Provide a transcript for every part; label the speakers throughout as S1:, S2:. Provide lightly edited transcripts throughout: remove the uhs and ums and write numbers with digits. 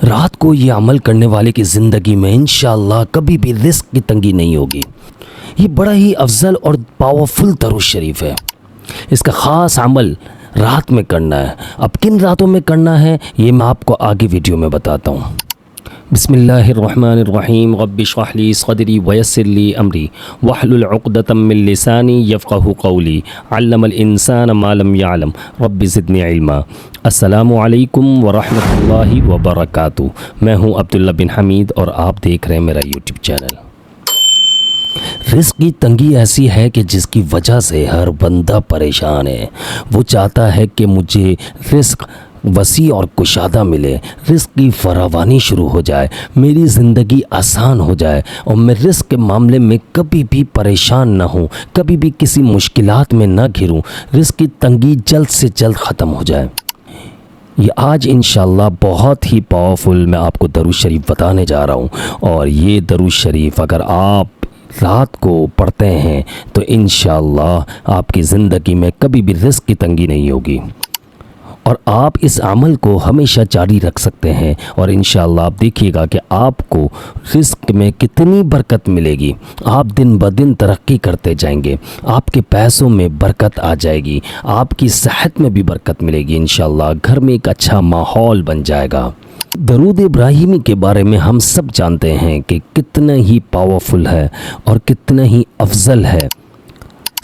S1: रात को ये अमल करने वाले की ज़िंदगी में इंशाअल्लाह कभी भी रिस्क की तंगी नहीं होगी। ये बड़ा ही अफजल और पावरफुल दरूद शरीफ है। इसका ख़ास अमल रात में करना है। अब किन रातों में करना है ये मैं आपको आगे वीडियो में बताता हूँ। बिस्मिल्लाहिर्रहमानिर्रहीम रब्बि इश्रह ली सदरी वयस्सिर ली अमरी वहलुल उक़दतम मिन लिसानी यफ़क़हू क़ौली अल्लमल इंसान मा लम यअलम रब्बि ज़िदनी इल्मा। अस्सलामु अलैकुम व रहमतुल्लाहि व बरकातुहू। मैं हूँ अब्दुल्ला बिन हमीद और आप देख रहे हैं मेरा यूट्यूब चैनल। रिस्क की तंगी ऐसी है कि जिसकी वजह से हर बंदा परेशान है। वो चाहता है कि मुझे रिस्क वसी और कुशादा मिले, रिस्क की फरावानी शुरू हो जाए, मेरी ज़िंदगी आसान हो जाए और मैं रिस्क के मामले में कभी भी परेशान ना हूँ, कभी भी किसी मुश्किलात में ना घिरूँ, रिस्क की तंगी जल्द से जल्द ख़त्म हो जाए। ये आज इंशाअल्लाह बहुत ही पावरफुल मैं आपको दरूद शरीफ बताने जा रहा हूँ। और ये दरूद शरीफ अगर आप रात को पढ़ते हैं तो इंशाअल्लाह आपकी ज़िंदगी में कभी भी रिस्क की तंगी नहीं होगी और आप इस अमल को हमेशा जारी रख सकते हैं। और इंशाअल्लाह आप देखिएगा कि आपको रिस्क में कितनी बरकत मिलेगी। आप दिन ब दिन तरक्की करते जाएंगे, आपके पैसों में बरकत आ जाएगी, आपकी सेहत में भी बरकत मिलेगी। इंशाअल्लाह घर में एक अच्छा माहौल बन जाएगा। दरूद इब्राहिमी के बारे में हम सब जानते हैं कि कितना ही पावरफुल है और कितना ही अफजल है।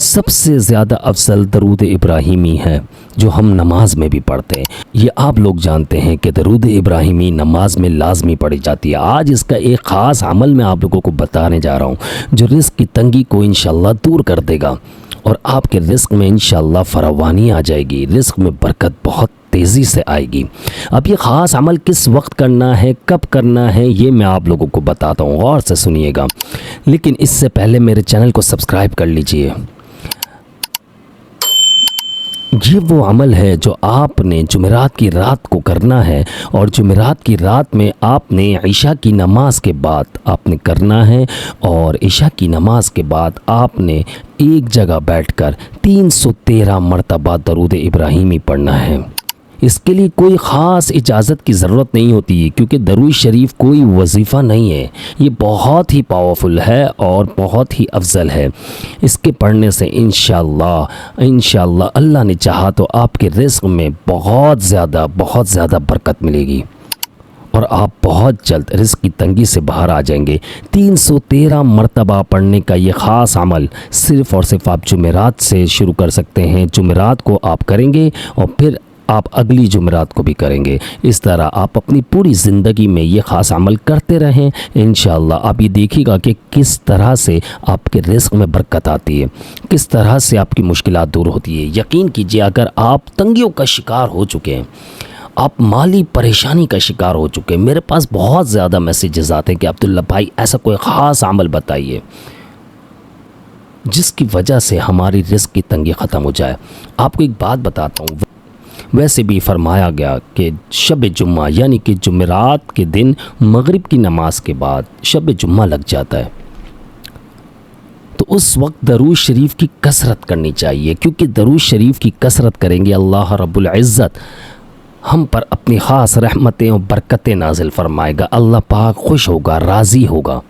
S1: सबसे ज़्यादा अफजल दरूद इब्राहिमी है जो हम नमाज में भी पढ़ते हैं। ये आप लोग जानते हैं कि दरूद इब्राहिमी नमाज में लाजमी पढ़ी जाती है। आज इसका एक ख़ास अमल मैं आप लोगों को बताने जा रहा हूँ जो रिस्क की तंगी को इंशाअल्लाह दूर कर देगा और आपके रिस्क में इंशाअल्लाह फरावानी आ जाएगी, रिस्क में बरकत बहुत तेज़ी से आएगी। अब ये ख़ास अमल किस वक्त करना है, कब करना है, ये मैं आप लोगों को बताता हूँ, गौर से सुनिएगा। लेकिन इससे पहले मेरे चैनल को सब्सक्राइब कर लीजिए। ये वो अमल है जो आपने जुमेरात की रात को करना है और जुमेरात की रात में आपने ईशा की नमाज के बाद आपने करना है और ईशा की नमाज के बाद आपने एक जगह बैठकर 313 मरतबा दरूद इब्राहिमी पढ़ना है। इसके लिए कोई ख़ास इजाज़त की ज़रूरत नहीं होती है क्योंकि दरूद शरीफ कोई वजीफ़ा नहीं है। ये बहुत ही पावरफुल है और बहुत ही अफजल है। इसके पढ़ने से इंशाअल्लाह अल्लाह ने चाहा तो आपके रिज़्क़ में बहुत ज़्यादा बरकत मिलेगी और आप बहुत जल्द रिज़्क़ की तंगी से बाहर आ जाएंगे। 313 मरतबा पढ़ने का ये ख़ास अमल सिर्फ़ और सिर्फ आप जुमेरात से शुरू कर सकते हैं। जुमेरात को आप करेंगे और फिर आप अगली जुमेरात को भी करेंगे। इस तरह आप अपनी पूरी ज़िंदगी में ये ख़ास अमल करते रहें। इंशाअल्लाह आप ये देखिएगा कि किस तरह से आपके रिज़्क़ में बरकत आती है, किस तरह से आपकी मुश्किलात दूर होती है। यकीन कीजिए अगर आप तंगियों का शिकार हो चुके हैं, आप माली परेशानी का शिकार हो चुके हैं, मेरे पास बहुत ज़्यादा मैसेजेस आते हैं कि अब्दुल्ला भाई ऐसा कोई ख़ास अमल बताइए जिसकी वजह से हमारी रिज़्क़ की तंगी ख़त्म हो जाए। आपको एक बात बताता हूँ, वैसे भी फरमाया गया कि शब जुम्मा यानी कि जुमेरात के दिन मगरिब की नमाज के बाद शब जुम्मा लग जाता है तो उस वक्त दरूद शरीफ की कसरत करनी चाहिए क्योंकि दरूद शरीफ की कसरत करेंगे अल्लाह रब्बुल इज़्ज़त हम पर अपनी ख़ास रहमतें और बरकतें नाजिल फरमाएगा। अल्लाह पाक खुश होगा, राज़ी होगा।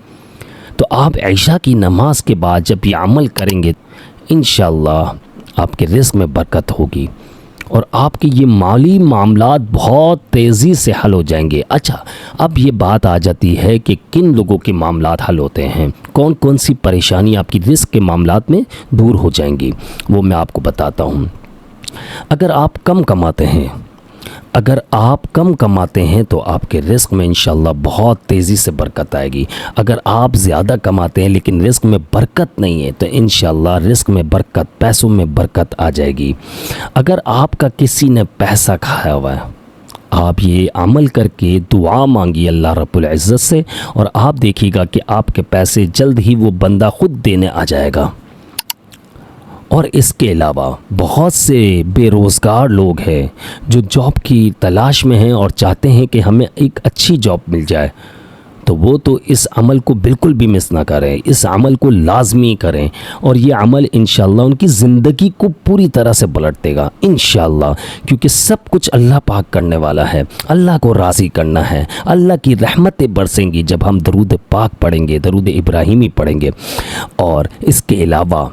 S1: तो आप ईशा की नमाज के बाद जब ये अमल करेंगे इंशाअल्लाह आपके रिज़्क़ में बरकत होगी और आपके ये माली मामलात बहुत तेज़ी से हल हो जाएंगे। अच्छा, अब ये बात आ जाती है कि किन लोगों के मामलात हल होते हैं, कौन कौन सी परेशानी आपकी रिस्क के मामलात में दूर हो जाएंगी, वो मैं आपको बताता हूँ। अगर आप कम कमाते हैं तो आपके रिस्क में इंशाअल्लाह बहुत तेज़ी से बरकत आएगी। अगर आप ज़्यादा कमाते हैं लेकिन रिस्क में बरकत नहीं है तो इंशाअल्लाह रिस्क में बरकत, पैसों में बरकत आ जाएगी। अगर आपका किसी ने पैसा खाया हुआ है, आप ये अमल करके दुआ मांगिए अल्लाह रब्बुल इज़्ज़त से और आप देखिएगा कि आपके पैसे जल्द ही वो बंदा ख़ुद देने आ जाएगा। और इसके अलावा बहुत से बेरोज़गार लोग हैं जो जॉब की तलाश में हैं और चाहते हैं कि हमें एक अच्छी जॉब मिल जाए। तो वो तो इस अमल को बिल्कुल भी मिस ना करें, इस अमल को लाजमी करें और ये अमल इंशाअल्लाह उनकी ज़िंदगी को पूरी तरह से पलट देगा इंशाअल्लाह। क्योंकि सब कुछ अल्लाह पाक करने वाला है, अल्लाह को राज़ी करना है, अल्लाह की रहमतें बरसेंगी जब हम दरूद पाक पढ़ेंगे, दरूद इब्राहिमी पढ़ेंगे। और इसके अलावा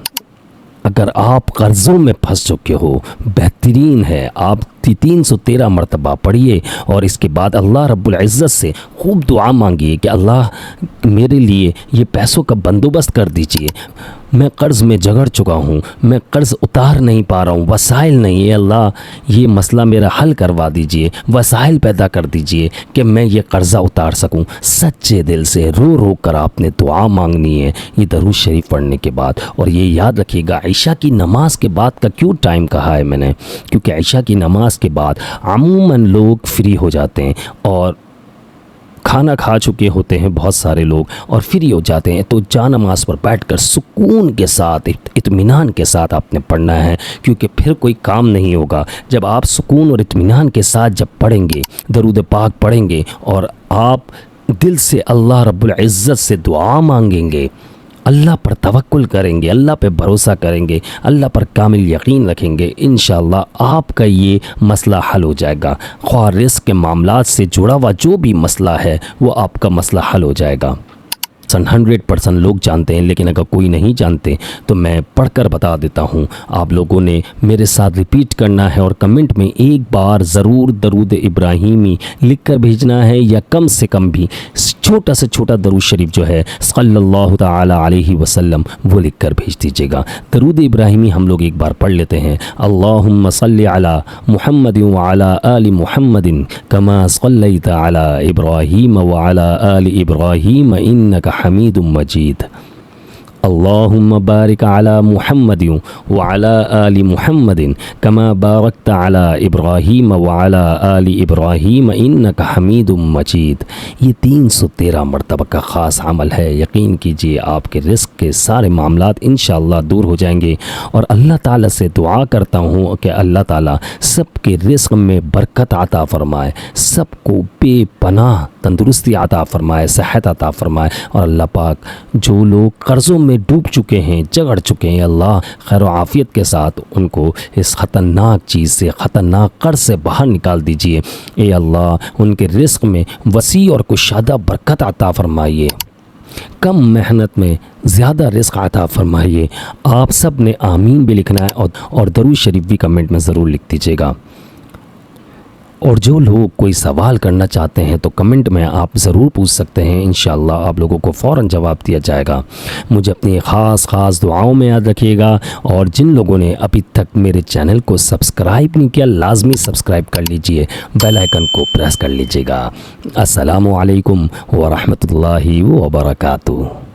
S1: अगर आप कर्ज़ों में फंस चुके हो, बेहतरीन है आप 313 मरतबा पढ़िए और इसके बाद अल्लाह रब्बुल इज़्ज़त से खूब दुआ मांगिए कि अल्लाह मेरे लिए ये पैसों का बंदोबस्त कर दीजिए, मैं कर्ज़ में जगड़ चुका हूँ, मैं कर्ज़ उतार नहीं पा रहा हूँ, वसाइल नहीं है, अल्लाह ये मसला मेरा हल करवा दीजिए, वसाइल पैदा कर दीजिए कि मैं ये कर्ज़ा उतार सकूँ। सच्चे दिल से रो रो कर आपने दुआ मांगनी है ये दरूद शरीफ पढ़ने के बाद। और ये याद रखिएगा इशा की नमाज के बाद का क्यों टाइम कहा है मैंने, क्योंकि इशा की नमाज के बाद अमूमन लोग फ्री हो जाते हैं और खाना खा चुके होते हैं बहुत सारे लोग और फ्री हो जाते हैं। तो जा नमाज पर बैठकर सुकून के साथ, इत्मीनान के साथ आपने पढ़ना है, क्योंकि फिर कोई काम नहीं होगा। जब आप सुकून और इत्मीनान के साथ जब पढ़ेंगे, दरूद पाक पढ़ेंगे और आप दिल से अल्लाह रब्बुल इज़्ज़त से दुआ मांगेंगे, अल्लाह पर तवक्कुल करेंगे, अल्लाह पे भरोसा करेंगे, अल्लाह पर कामिल यकीन रखेंगे, इंशाअल्लाह आपका ये मसला हल हो जाएगा। ख्वाह रिस्क के मामलात से जुड़ा हुआ जो भी मसला है वो आपका मसला हल हो जाएगा। 100% लोग जानते हैं, लेकिन अगर कोई नहीं जानते तो मैं पढ़कर बता देता हूँ। आप लोगों ने मेरे साथ रिपीट करना है और कमेंट में एक बार ज़रूर दरूद इब्राहिमी लिख कर भेजना है, या कम से कम भी छोटा से छोटा दरूद शरीफ जो है सल्लल्लाहु ताला अलैहि वसल्लम वो लिख कर भेज दीजिएगा। दरूद इब्राहिमी हम लोग एक बार पढ़ लेते हैं। अल्लाहुम्मा सल्लि अला मुहम्मदिन व अला आलि मुहम्मदिन कमा सल्लैता अला इब्राहीम व अला आलि इब्राहीम इन्नका हमीदुम मजीद। अल्लाहुम्मा बारिक अला मुहम्मदिन व अला आलि मुहम्मदिन कमा बारकता अला इब्राहीम व अला आलि इब्राहीम इन्नका हमीदुम मजीद। ये 313 मरतबा का ख़ास अमल है। यकीन कीजिए आपके रिस्क के सारे मामलात इंशाअल्लाह दूर हो जाएंगे। और अल्लाह ताला से दुआ करता हूँ कि अल्लाह ताला सबके रिस्क में बरकत अता फ़रमाए, सबको बेपनाह तंदुरुस्ती अता फ़रमाए, सेहत अता फ़रमाए। और अल्लाह पाक जो लोग कर्ज़ों में डूब चुके हैं, जगड़ चुके हैं, अल्लाह खैर व आफ़ियत के साथ उनको इस ख़तरनाक चीज़ से, ख़तरनाक कर्ज़ से बाहर निकाल दीजिए। ए अल्लाह उनके रिस्क में वसी और कुशादा बरकत अता फ़रमाइए, कम मेहनत में ज़्यादा रिस्क अता फ़रमाइए। आप सब ने आमीन भी लिखना है और दरूद शरीफ भी कमेंट में ज़रूर लिख दीजिएगा। और जो लोग कोई सवाल करना चाहते हैं तो कमेंट में आप ज़रूर पूछ सकते हैं, इंशाअल्लाह आप लोगों को फ़ौरन जवाब दिया जाएगा। मुझे अपनी ख़ास दुआओं में याद रखिएगा। और जिन लोगों ने अभी तक मेरे चैनल को सब्सक्राइब नहीं किया, लाजमी सब्सक्राइब कर लीजिए, बेल आइकन को प्रेस कर लीजिएगा। अस्सलामु अलैकुम व रहमतुल्लाहि व बरकातुहू।